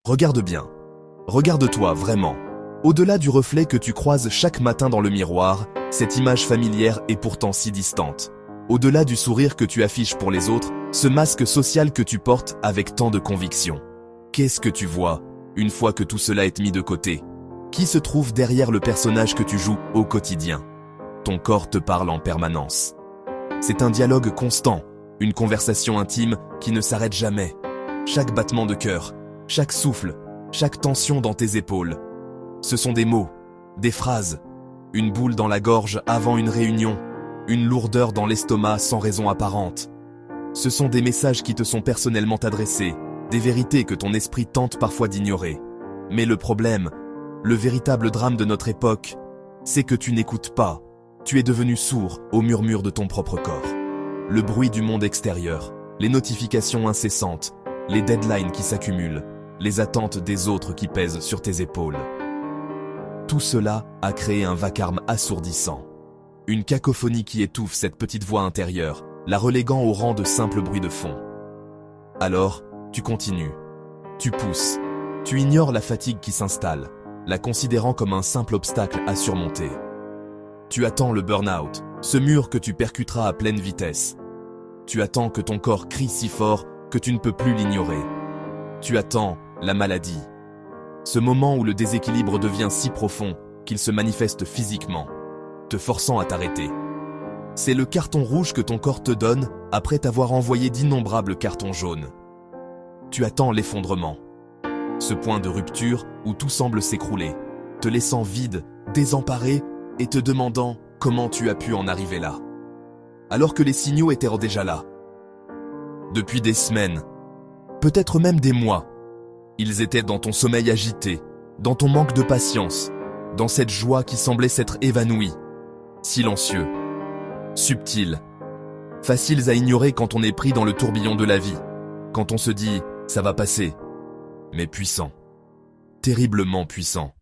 Regarde bien. Regarde-toi vraiment. Au-delà du reflet que tu croises chaque matin dans le miroir, cette image familière est pourtant si distante. Au-delà du sourire que tu affiches pour les autres, ce masque social que tu portes avec tant de conviction. Qu'est-ce que tu vois, une fois que tout cela est mis de côté? Qui se trouve derrière le personnage que tu joues au quotidien? Ton corps te parle en permanence. C'est un dialogue constant, une conversation intime qui ne s'arrête jamais. Chaque battement de cœur, chaque souffle, chaque tension dans tes épaules. Ce sont des mots, des phrases, une boule dans la gorge avant une réunion, une lourdeur dans l'estomac sans raison apparente. Ce sont des messages qui te sont personnellement adressés, des vérités que ton esprit tente parfois d'ignorer. Mais le problème, le véritable drame de notre époque, c'est que tu n'écoutes pas. Tu es devenu sourd au murmure de ton propre corps. Le bruit du monde extérieur, les notifications incessantes, les deadlines qui s'accumulent, les attentes des autres qui pèsent sur tes épaules. Tout cela a créé un vacarme assourdissant. Une cacophonie qui étouffe cette petite voix intérieure, la reléguant au rang de simple bruit de fond. Alors, tu continues. Tu pousses. Tu ignores la fatigue qui s'installe, la considérant comme un simple obstacle à surmonter. Tu attends le burn-out, ce mur que tu percuteras à pleine vitesse. Tu attends que ton corps crie si fort que tu ne peux plus l'ignorer. Tu attends la maladie. Ce moment où le déséquilibre devient si profond qu'il se manifeste physiquement, te forçant à t'arrêter. C'est le carton rouge que ton corps te donne après t'avoir envoyé d'innombrables cartons jaunes. Tu attends l'effondrement. Ce point de rupture où tout semble s'écrouler, te laissant vide, désemparé et te demandant comment tu as pu en arriver là. Alors que les signaux étaient déjà là. Depuis des semaines, peut-être même des mois, ils étaient dans ton sommeil agité, dans ton manque de patience, dans cette joie qui semblait s'être évanouie, silencieux, subtil, faciles à ignorer quand on est pris dans le tourbillon de la vie, quand on se dit « ça va passer », mais puissant, terriblement puissant,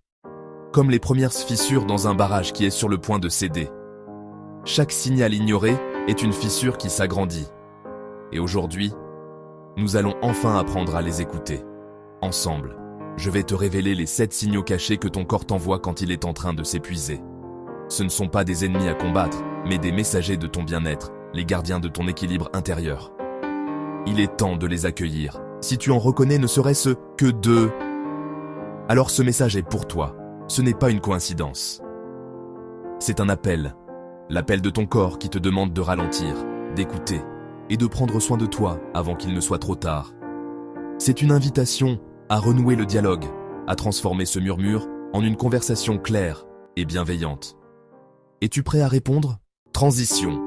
comme les premières fissures dans un barrage qui est sur le point de céder. Chaque signal ignoré est une fissure qui s'agrandit. Et aujourd'hui, nous allons enfin apprendre à les écouter. Ensemble, je vais te révéler les 7 signaux cachés que ton corps t'envoie quand il est en train de s'épuiser. Ce ne sont pas des ennemis à combattre, mais des messagers de ton bien-être, les gardiens de ton équilibre intérieur. Il est temps de les accueillir. Si tu en reconnais ne serait-ce que 2, alors ce message est pour toi. Ce n'est pas une coïncidence. C'est un appel. L'appel de ton corps qui te demande de ralentir, d'écouter et de prendre soin de toi avant qu'il ne soit trop tard. C'est une invitation à renouer le dialogue, à transformer ce murmure en une conversation claire et bienveillante. Es-tu prêt à répondre? Transition.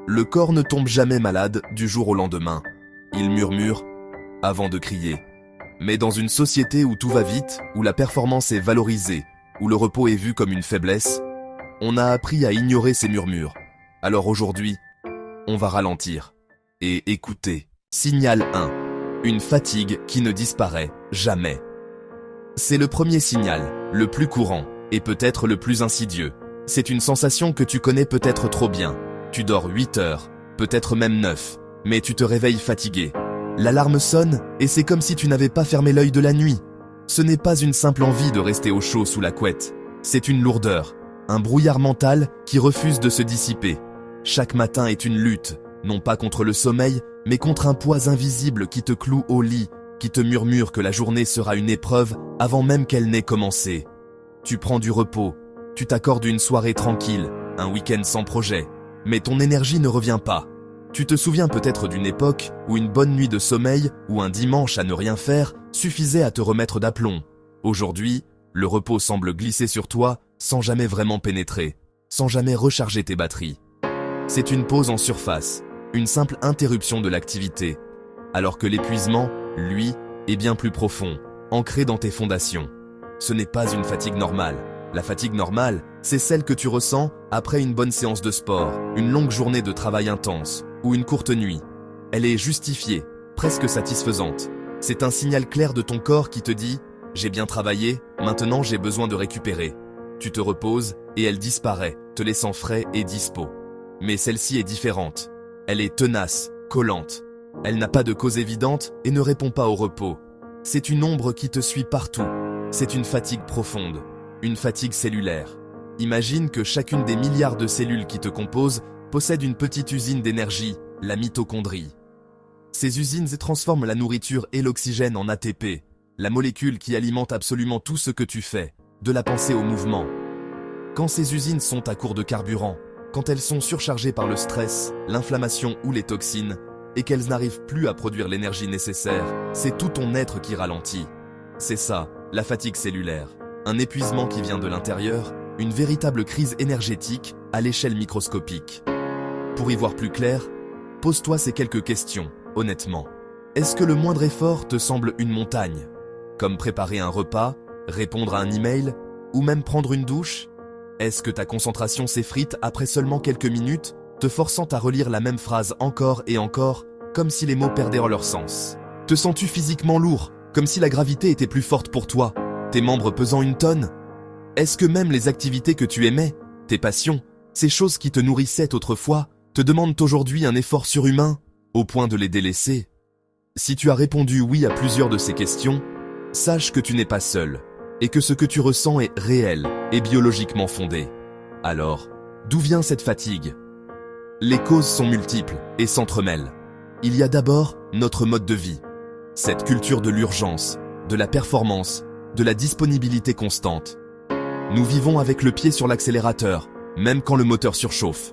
Le corps ne tombe jamais malade du jour au lendemain. Il murmure avant de crier. Mais dans une société où tout va vite, où la performance est valorisée, où le repos est vu comme une faiblesse, on a appris à ignorer ces murmures. Alors aujourd'hui, on va ralentir et écouter. Signal 1. Une fatigue qui ne disparaît jamais. C'est le premier signal, le plus courant, et peut-être le plus insidieux. C'est une sensation que tu connais peut-être trop bien. Tu dors 8 heures, peut-être même 9, mais tu te réveilles fatigué. L'alarme sonne et c'est comme si tu n'avais pas fermé l'œil de la nuit. Ce n'est pas une simple envie de rester au chaud sous la couette. C'est une lourdeur, un brouillard mental qui refuse de se dissiper. Chaque matin est une lutte, non pas contre le sommeil, mais contre un poids invisible qui te cloue au lit, qui te murmure que la journée sera une épreuve avant même qu'elle n'ait commencé. Tu prends du repos, tu t'accordes une soirée tranquille, un week-end sans projet, mais ton énergie ne revient pas. Tu te souviens peut-être d'une époque où une bonne nuit de sommeil ou un dimanche à ne rien faire suffisait à te remettre d'aplomb. Aujourd'hui, le repos semble glisser sur toi sans jamais vraiment pénétrer, sans jamais recharger tes batteries. C'est une pause en surface, une simple interruption de l'activité, alors que l'épuisement, lui, est bien plus profond, ancré dans tes fondations. Ce n'est pas une fatigue normale. La fatigue normale, c'est celle que tu ressens après une bonne séance de sport, une longue journée de travail intense ou une courte nuit. Elle est justifiée, presque satisfaisante. C'est un signal clair de ton corps qui te dit « J'ai bien travaillé, maintenant j'ai besoin de récupérer ». Tu te reposes et elle disparaît, te laissant frais et dispo. Mais celle-ci est différente. Elle est tenace, collante. Elle n'a pas de cause évidente et ne répond pas au repos. C'est une ombre qui te suit partout. C'est une fatigue profonde, une fatigue cellulaire. Imagine que chacune des milliards de cellules qui te composent possède une petite usine d'énergie, la mitochondrie. Ces usines transforment la nourriture et l'oxygène en ATP, la molécule qui alimente absolument tout ce que tu fais, de la pensée au mouvement. Quand ces usines sont à court de carburant, quand elles sont surchargées par le stress, l'inflammation ou les toxines, et qu'elles n'arrivent plus à produire l'énergie nécessaire, c'est tout ton être qui ralentit. C'est ça, la fatigue cellulaire. Un épuisement qui vient de l'intérieur, une véritable crise énergétique à l'échelle microscopique. Pour y voir plus clair, pose-toi ces quelques questions, honnêtement. Est-ce que le moindre effort te semble une montagne? Comme préparer un repas, répondre à un email, ou même prendre une douche? Est-ce que ta concentration s'effrite après seulement quelques minutes, te forçant à relire la même phrase encore et encore, comme si les mots perdaient leur sens? Te sens-tu physiquement lourd, comme si la gravité était plus forte pour toi, tes membres pesant une tonne? Est-ce que même les activités que tu aimais, tes passions, ces choses qui te nourrissaient autrefois, te demandent aujourd'hui un effort surhumain, au point de les délaisser? Si tu as répondu oui à plusieurs de ces questions, sache que tu n'es pas seul, et que ce que tu ressens est réel et biologiquement fondé. Alors, d'où vient cette fatigue? Les causes sont multiples et s'entremêlent. Il y a d'abord notre mode de vie. Cette culture de l'urgence, de la performance, de la disponibilité constante. Nous vivons avec le pied sur l'accélérateur, même quand le moteur surchauffe.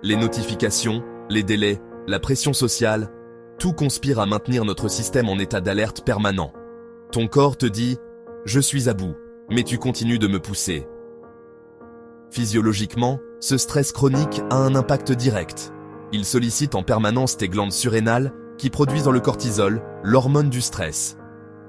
Les notifications, les délais, la pression sociale, tout conspire à maintenir notre système en état d'alerte permanent. Ton corps te dit « Je suis à bout », mais tu continues de me pousser. Physiologiquement, ce stress chronique a un impact direct. Il sollicite en permanence tes glandes surrénales qui produisent le cortisol, l'hormone du stress.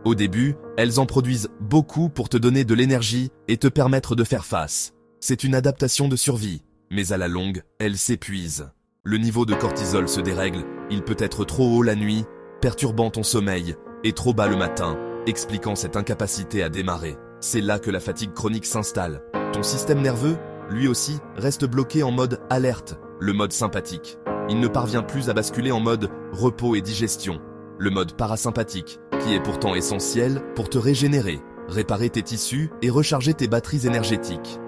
Au début, elles en produisent beaucoup pour te donner de l'énergie et te permettre de faire face. C'est une adaptation de survie, mais à la longue, elles s'épuisent. Le niveau de cortisol se dérègle, il peut être trop haut la nuit, perturbant ton sommeil, et trop bas le matin, expliquant cette incapacité à démarrer. C'est là que la fatigue chronique s'installe. Ton système nerveux, lui aussi, reste bloqué en mode alerte, le mode sympathique. Il ne parvient plus à basculer en mode repos et digestion, le mode parasympathique, qui est pourtant essentiel pour te régénérer, réparer tes tissus et recharger tes batteries énergétiques.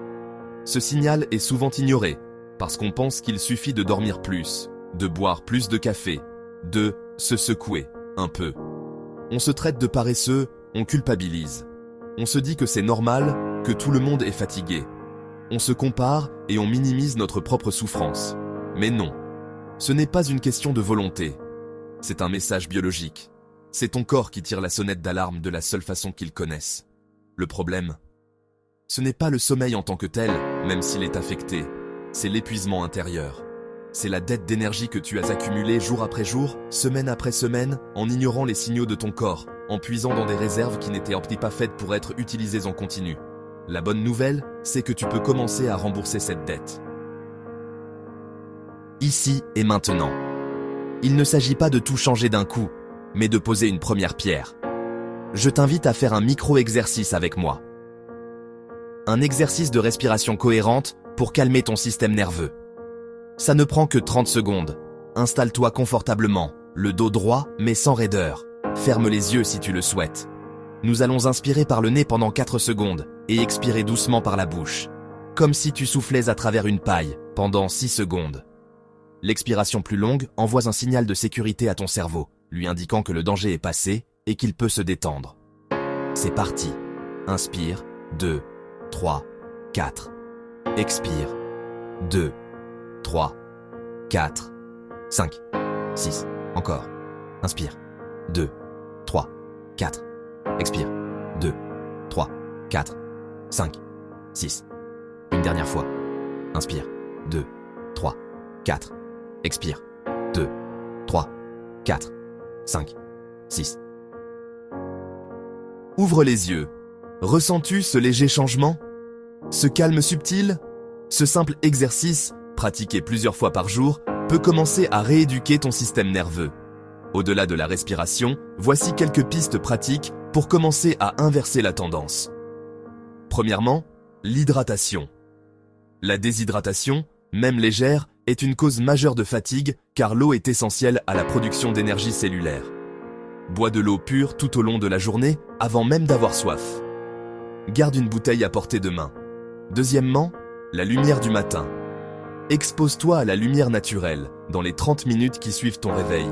Ce signal est souvent ignoré, parce qu'on pense qu'il suffit de dormir plus, de boire plus de café, de se secouer un peu. On se traite de paresseux, on culpabilise. On se dit que c'est normal, que tout le monde est fatigué. On se compare et on minimise notre propre souffrance. Mais non, ce n'est pas une question de volonté. C'est un message biologique. C'est ton corps qui tire la sonnette d'alarme de la seule façon qu'il connaisse. Le problème, ce n'est pas le sommeil en tant que tel, même s'il est affecté. C'est l'épuisement intérieur. C'est la dette d'énergie que tu as accumulée jour après jour, semaine après semaine, en ignorant les signaux de ton corps, en puisant dans des réserves qui n'étaient pas faites pour être utilisées en continu. La bonne nouvelle, c'est que tu peux commencer à rembourser cette dette. Ici et maintenant. Il ne s'agit pas de tout changer d'un coup, mais de poser une première pierre. Je t'invite à faire un micro-exercice avec moi. Un exercice de respiration cohérente pour calmer ton système nerveux. Ça ne prend que 30 secondes. Installe-toi confortablement, le dos droit mais sans raideur. Ferme les yeux si tu le souhaites. Nous allons inspirer par le nez pendant 4 secondes et expirer doucement par la bouche, comme si tu soufflais à travers une paille pendant 6 secondes. L'expiration plus longue envoie un signal de sécurité à ton cerveau, lui indiquant que le danger est passé et qu'il peut se détendre. C'est parti. Inspire, 2, 3, 4. Expire, 2, 3, 4, 5, 6. Encore. Inspire, 2, 3, 4. Expire, 2, 3, 4, 5, 6. Une dernière fois. Inspire, 2, 3, 4. Expire, 2, 3, 4, 5, 6. Ouvre les yeux. Ressens-tu ce léger changement? Ce calme subtil? Ce simple exercice, pratiqué plusieurs fois par jour, peut commencer à rééduquer ton système nerveux. Au-delà de la respiration, voici quelques pistes pratiques pour commencer à inverser la tendance. Premièrement, l'hydratation. La déshydratation, même légère, est une cause majeure de fatigue car l'eau est essentielle à la production d'énergie cellulaire. Bois de l'eau pure tout au long de la journée avant même d'avoir soif. Garde une bouteille à portée de main. Deuxièmement, la lumière du matin. Expose-toi à la lumière naturelle dans les 30 minutes qui suivent ton réveil.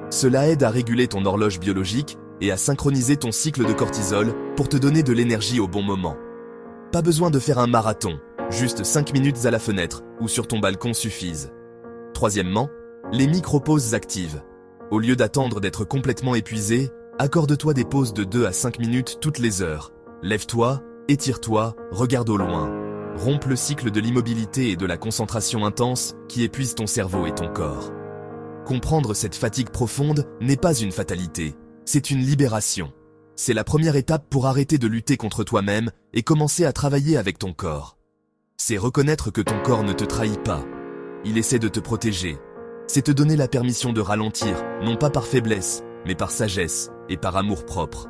Cela aide à réguler ton horloge biologique et à synchroniser ton cycle de cortisol pour te donner de l'énergie au bon moment. Pas besoin de faire un marathon, juste 5 minutes à la fenêtre ou sur ton balcon suffisent. Troisièmement, les micro-pauses actives. Au lieu d'attendre d'être complètement épuisé, accorde-toi des pauses de 2 à 5 minutes toutes les heures. Lève-toi, étire-toi, regarde au loin. Rompe le cycle de l'immobilité et de la concentration intense qui épuise ton cerveau et ton corps. Comprendre cette fatigue profonde n'est pas une fatalité, c'est une libération. C'est la première étape pour arrêter de lutter contre toi-même et commencer à travailler avec ton corps. C'est reconnaître que ton corps ne te trahit pas. Il essaie de te protéger. C'est te donner la permission de ralentir, non pas par faiblesse, mais par sagesse et par amour propre.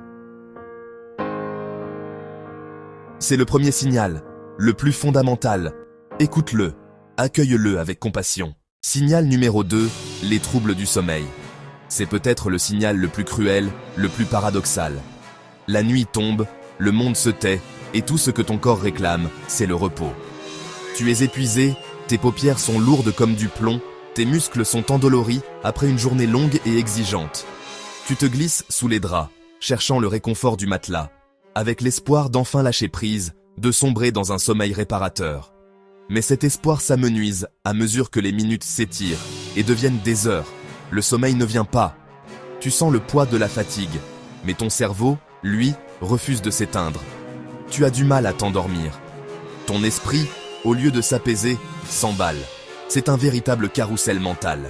C'est le premier signal, le plus fondamental. Écoute-le, accueille-le avec compassion. Signal numéro 2, les troubles du sommeil. C'est peut-être le signal le plus cruel, le plus paradoxal. La nuit tombe, le monde se tait, et tout ce que ton corps réclame, c'est le repos. Tu es épuisé, tes paupières sont lourdes comme du plomb, tes muscles sont endoloris après une journée longue et exigeante. Tu te glisses sous les draps, cherchant le réconfort du matelas, avec l'espoir d'enfin lâcher prise, de sombrer dans un sommeil réparateur. Mais cet espoir s'amenuise à mesure que les minutes s'étirent et deviennent des heures. Le sommeil ne vient pas. Tu sens le poids de la fatigue, mais ton cerveau, lui, refuse de s'éteindre. Tu as du mal à t'endormir. Ton esprit, au lieu de s'apaiser, s'emballe. C'est un véritable carrousel mental.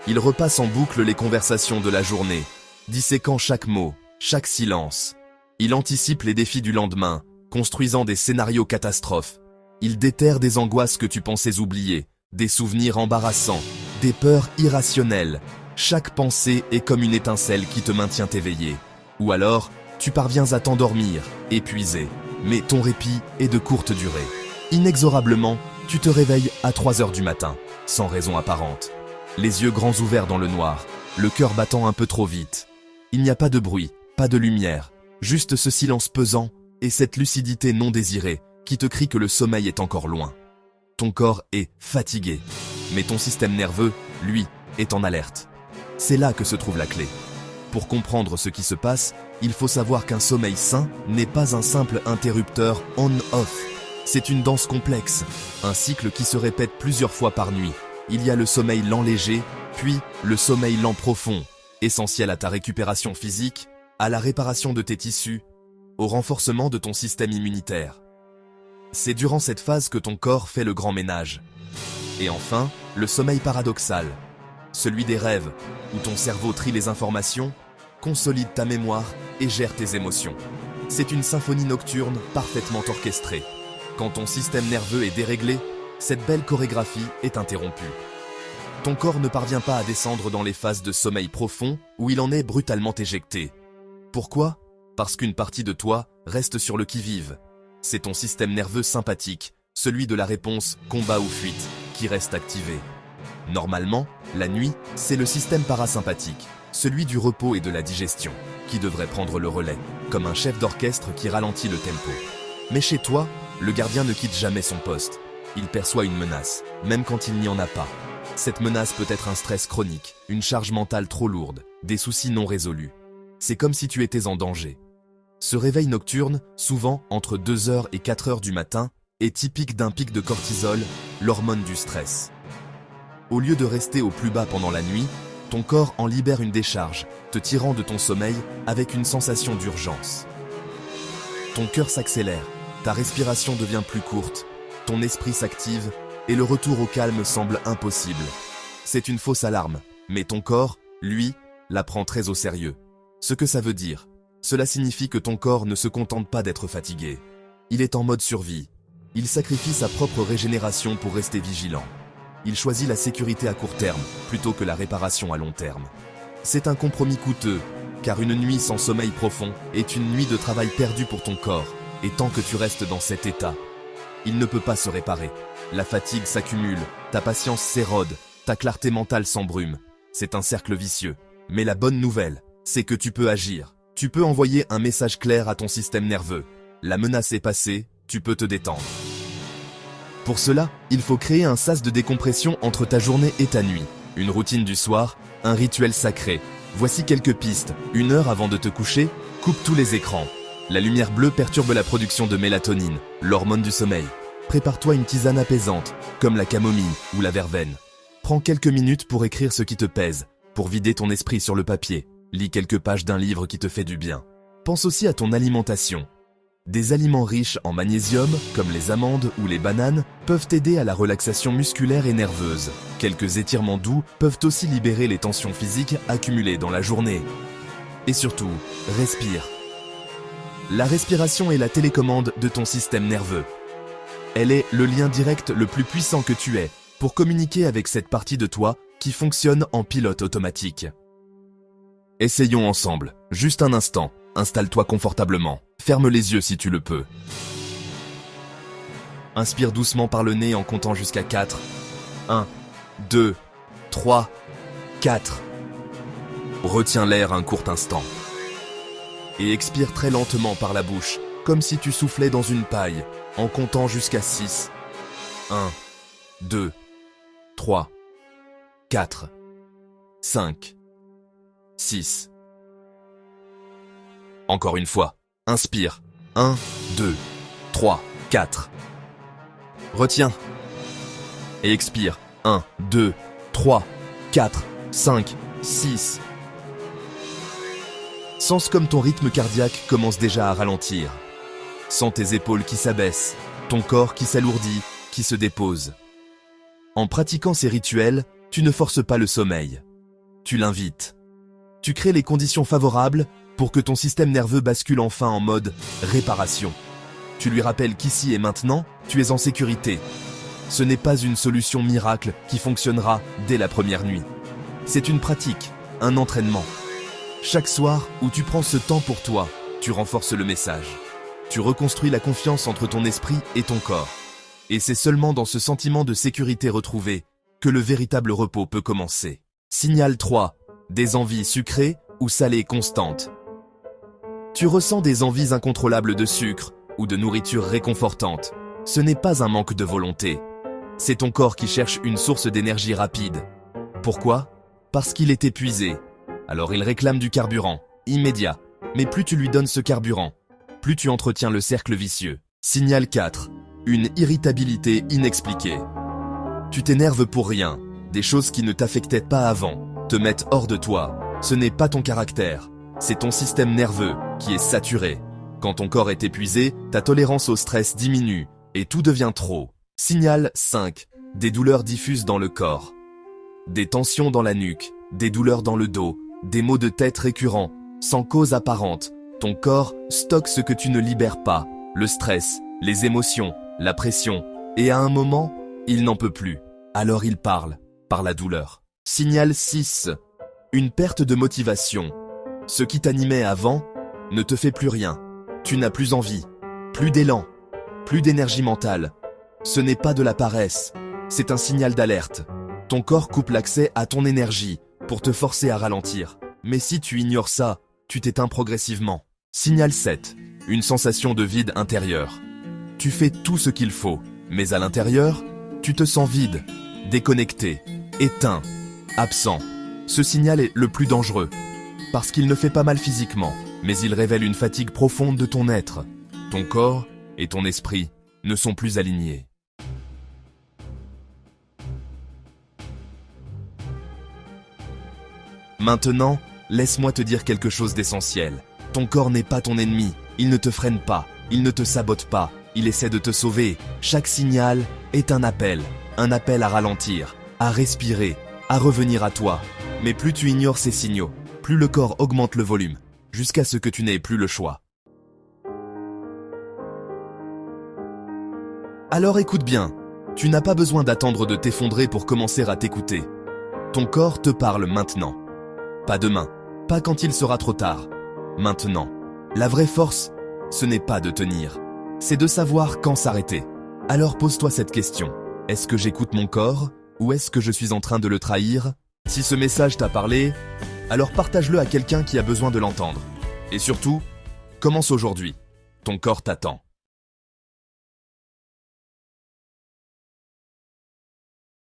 Il repasse en boucle les conversations de la journée, disséquant chaque mot, chaque silence. Il anticipe les défis du lendemain, construisant des scénarios catastrophes. Il déterre des angoisses que tu pensais oublier, des souvenirs embarrassants, des peurs irrationnelles. Chaque pensée est comme une étincelle qui te maintient éveillé. Ou alors, tu parviens à t'endormir, épuisé, mais ton répit est de courte durée. Inexorablement, tu te réveilles à 3 heures du matin, sans raison apparente. Les yeux grands ouverts dans le noir, le cœur battant un peu trop vite. Il n'y a pas de bruit, pas de lumière, juste ce silence pesant et cette lucidité non désirée qui te crie que le sommeil est encore loin. Ton corps est fatigué, mais ton système nerveux, lui, est en alerte. C'est là que se trouve la clé. Pour comprendre ce qui se passe, il faut savoir qu'un sommeil sain n'est pas un simple interrupteur on-off. C'est une danse complexe, un cycle qui se répète plusieurs fois par nuit. Il y a le sommeil lent léger, puis le sommeil lent profond, essentiel à ta récupération physique, à la réparation de tes tissus, au renforcement de ton système immunitaire. C'est durant cette phase que ton corps fait le grand ménage. Et enfin, le sommeil paradoxal, celui des rêves, où ton cerveau trie les informations, consolide ta mémoire et gère tes émotions. C'est une symphonie nocturne parfaitement orchestrée. Quand ton système nerveux est déréglé, cette belle chorégraphie est interrompue. Ton corps ne parvient pas à descendre dans les phases de sommeil profond où il en est brutalement éjecté. Pourquoi ? Parce qu'une partie de toi reste sur le qui-vive. C'est ton système nerveux sympathique, celui de la réponse combat ou fuite, qui reste activé. Normalement, la nuit, c'est le système parasympathique, celui du repos et de la digestion, qui devrait prendre le relais, comme un chef d'orchestre qui ralentit le tempo. Mais chez toi, le gardien ne quitte jamais son poste. Il perçoit une menace, même quand il n'y en a pas. Cette menace peut être un stress chronique, une charge mentale trop lourde, des soucis non résolus. C'est comme si tu étais en danger. Ce réveil nocturne, souvent entre 2 heures et 4 heures du matin, est typique d'un pic de cortisol, l'hormone du stress. Au lieu de rester au plus bas pendant la nuit, ton corps en libère une décharge, te tirant de ton sommeil avec une sensation d'urgence. Ton cœur s'accélère, ta respiration devient plus courte, ton esprit s'active et le retour au calme semble impossible. C'est une fausse alarme, mais ton corps, lui, la prend très au sérieux. Ce que ça veut dire, cela signifie que ton corps ne se contente pas d'être fatigué. Il est en mode survie. Il sacrifie sa propre régénération pour rester vigilant. Il choisit la sécurité à court terme plutôt que la réparation à long terme. C'est un compromis coûteux, car une nuit sans sommeil profond est une nuit de travail perdu pour ton corps, et tant que tu restes dans cet état, il ne peut pas se réparer. La fatigue s'accumule, ta patience s'érode, ta clarté mentale s'embrume. C'est un cercle vicieux. Mais la bonne nouvelle, c'est que tu peux agir. Tu peux envoyer un message clair à ton système nerveux. La menace est passée, tu peux te détendre. Pour cela, il faut créer un sas de décompression entre ta journée et ta nuit. Une routine du soir, un rituel sacré. Voici quelques pistes. 1 heure avant de te coucher, coupe tous les écrans. La lumière bleue perturbe la production de mélatonine, l'hormone du sommeil. Prépare-toi une tisane apaisante, comme la camomille ou la verveine. Prends quelques minutes pour écrire ce qui te pèse, pour vider ton esprit sur le papier. Lis quelques pages d'un livre qui te fait du bien. Pense aussi à ton alimentation. Des aliments riches en magnésium, comme les amandes ou les bananes, peuvent aider à la relaxation musculaire et nerveuse. Quelques étirements doux peuvent aussi libérer les tensions physiques accumulées dans la journée. Et surtout, respire. La respiration est la télécommande de ton système nerveux. Elle est le lien direct le plus puissant que tu aies pour communiquer avec cette partie de toi qui fonctionne en pilote automatique. Essayons ensemble, juste un instant. Installe-toi confortablement. Ferme les yeux si tu le peux. Inspire doucement par le nez en comptant jusqu'à 4. 1, 2, 3, 4. Retiens l'air un court instant. Et expire très lentement par la bouche, comme si tu soufflais dans une paille, en comptant jusqu'à 6. 1, 2, 3, 4, 5, 6. Encore une fois, inspire. 1, 2, 3, 4. Retiens. Et expire. 1, 2, 3, 4, 5, 6. Sens comme ton rythme cardiaque commence déjà à ralentir. Sens tes épaules qui s'abaissent, ton corps qui s'alourdit, qui se dépose. En pratiquant ces rituels, tu ne forces pas le sommeil. Tu l'invites. Tu crées les conditions favorables pour que ton système nerveux bascule enfin en mode réparation. Tu lui rappelles qu'ici et maintenant, tu es en sécurité. Ce n'est pas une solution miracle qui fonctionnera dès la première nuit. C'est une pratique, un entraînement. Chaque soir où tu prends ce temps pour toi, tu renforces le message. Tu reconstruis la confiance entre ton esprit et ton corps. Et c'est seulement dans ce sentiment de sécurité retrouvé que le véritable repos peut commencer. Signal 3. Des envies sucrées ou salées constantes. Tu ressens des envies incontrôlables de sucre ou de nourriture réconfortante. Ce n'est pas un manque de volonté. C'est ton corps qui cherche une source d'énergie rapide. Pourquoi ? Parce qu'il est épuisé. Alors il réclame du carburant, immédiat. Mais plus tu lui donnes ce carburant, plus tu entretiens le cercle vicieux. Signal 4. Une irritabilité inexpliquée. Tu t'énerves pour rien. Des choses qui ne t'affectaient pas avant te mettent hors de toi. Ce n'est pas ton caractère. C'est ton système nerveux qui est saturé. Quand ton corps est épuisé, ta tolérance au stress diminue et tout devient trop. Signal 5. Des douleurs diffuses dans le corps. Des tensions dans la nuque, des douleurs dans le dos, des maux de tête récurrents, sans cause apparente. Ton corps stocke ce que tu ne libères pas, le stress, les émotions, la pression. Et à un moment, il n'en peut plus. Alors il parle, par la douleur. Signal 6. Une perte de motivation. Ce qui t'animait avant ne te fait plus rien. Tu n'as plus envie, plus d'élan, plus d'énergie mentale. Ce n'est pas de la paresse, c'est un signal d'alerte. Ton corps coupe l'accès à ton énergie pour te forcer à ralentir. Mais si tu ignores ça, tu t'éteins progressivement. Signal 7. Une sensation de vide intérieur. Tu fais tout ce qu'il faut, mais à l'intérieur, tu te sens vide, déconnecté, éteint, absent. Ce signal est le plus dangereux. Parce qu'il ne fait pas mal physiquement, mais il révèle une fatigue profonde de ton être. Ton corps et ton esprit ne sont plus alignés. Maintenant, laisse-moi te dire quelque chose d'essentiel. Ton corps n'est pas ton ennemi, il ne te freine pas, il ne te sabote pas, il essaie de te sauver. Chaque signal est un appel à ralentir, à respirer, à revenir à toi. Mais plus tu ignores ces signaux, plus le corps augmente le volume, jusqu'à ce que tu n'aies plus le choix. Alors écoute bien, tu n'as pas besoin d'attendre de t'effondrer pour commencer à t'écouter. Ton corps te parle maintenant. Pas demain, pas quand il sera trop tard. Maintenant. La vraie force, ce n'est pas de tenir, c'est de savoir quand s'arrêter. Alors pose-toi cette question. Est-ce que j'écoute mon corps ou est-ce que je suis en train de le trahir ? Si ce message t'a parlé, Alors partage-le à quelqu'un qui a besoin de l'entendre. Et surtout, commence aujourd'hui. Ton corps t'attend.